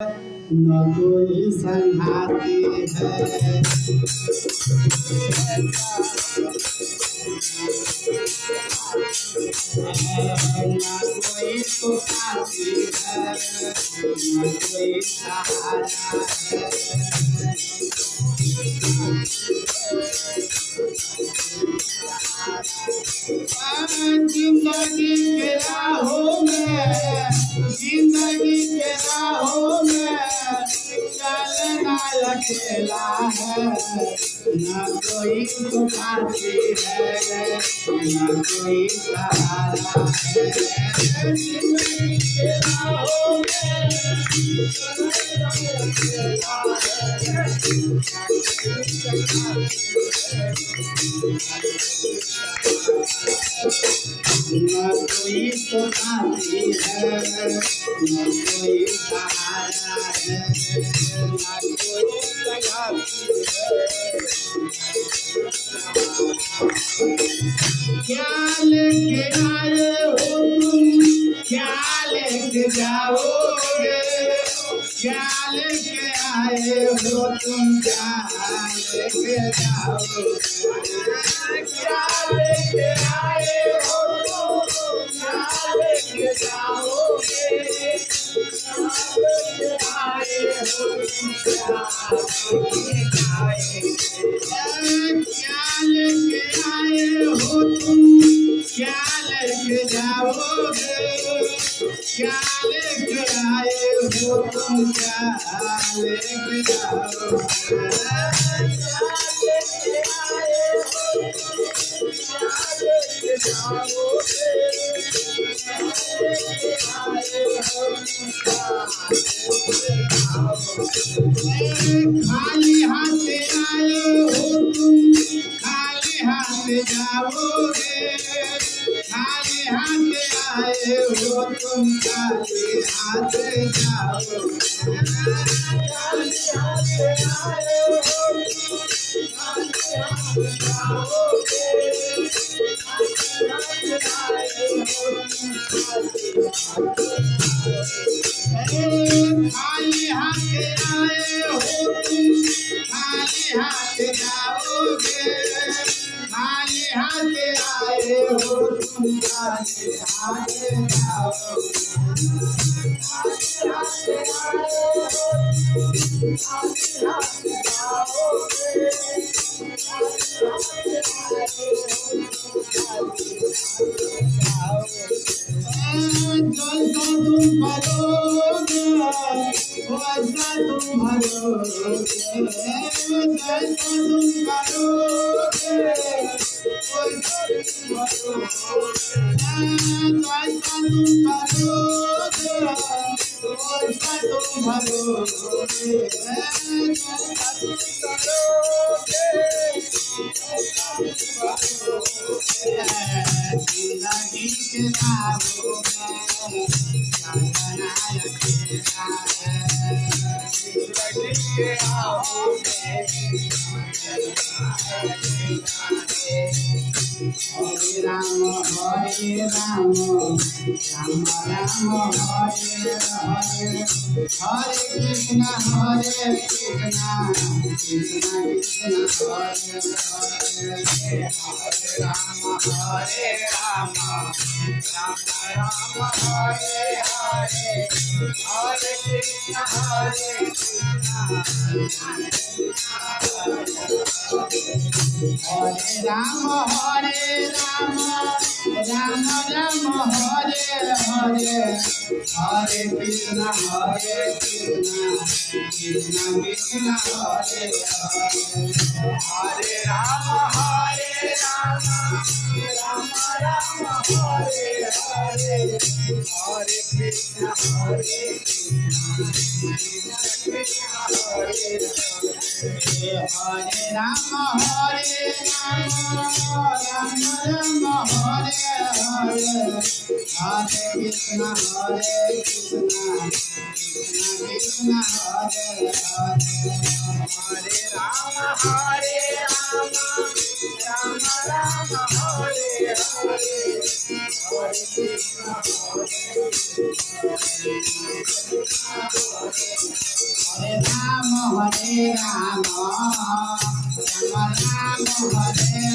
न कोई संघाती है। न कोई तो साथी है, न कोई सहारा है। जिंदगी के राहों में, जिंदगी के राहों में चलना अकेला है। न कोई तो साथी है, न कोई सहारा है। जिंदगी के राहों में चलना अकेला है। न कोई तो साथी है, न कोई सहारा है, न कोई संगाती है। क्या लेके आए हो तुम, क्या लेके जाओगे? क्या लेके आए हो तुम, क्या लेके जाओगे? क्या लेके आए हो तुम, क्या लेके जाओगे? क्या लेके आए हो तुम, क्या लेके आए हो तुम, क्या लेके जाओगे? क्या लेके आए हो तुम, क्या लेके जाओगे? खाली हाथ आए हो तुम, खाली हाथ जाओगे? खाली हाथ आए हो तुम, खाली हाथ जाओगे? खाली हाथ आए हो तुम, खाली हाथ जाओगे? खाली हाथ आए हो तुम, खाली हाथ आए हो तुम, खाली हाथ जाओगे? खाली हाथ आए हो तुम, खाली हाथ जाओगे? खाली हाथ आए हो तुम, खाली हाथ जाओगे? खाली हाथ आए हो तुम, खाली हाथ जाओगे? जैसा तुम भरोगे वैसा तुम भरोगे, जैसा तुम करोगे वैसा तुम भरोगे। जैसा तुम करोगे वैसा तुम भरोगे, जैसा तुम करोगे वैसा तुम भरोगे। जिंदगी के राहों में चलना अकेला है। जिंदगी के राहों में चलना अकेला है। हरे राम हरे राम, राम राम हरे हरे, हरे कृष्ण हरे कृष्ण, कृष्ण कृष्ण हरे हरे। हरे राम हरे राम, राम राम हरे हरे, हरे कृष्ण हरे कृष्ण। हरे राम, राम राम हरे हरे, हरे कृष्ण कृष्ण कृष्ण हरे हरे। हरे राम, राम राम हरे हरे, हरे कृष्ण कृष्ण हरे हरे। हरे राम, राम राम हरे हरे, हरे कृष्ण कृष्ण कृष्ण हरे हरे। हरे राम, राम राम हरे हरे, हरे कृष्ण Ram Ram Hare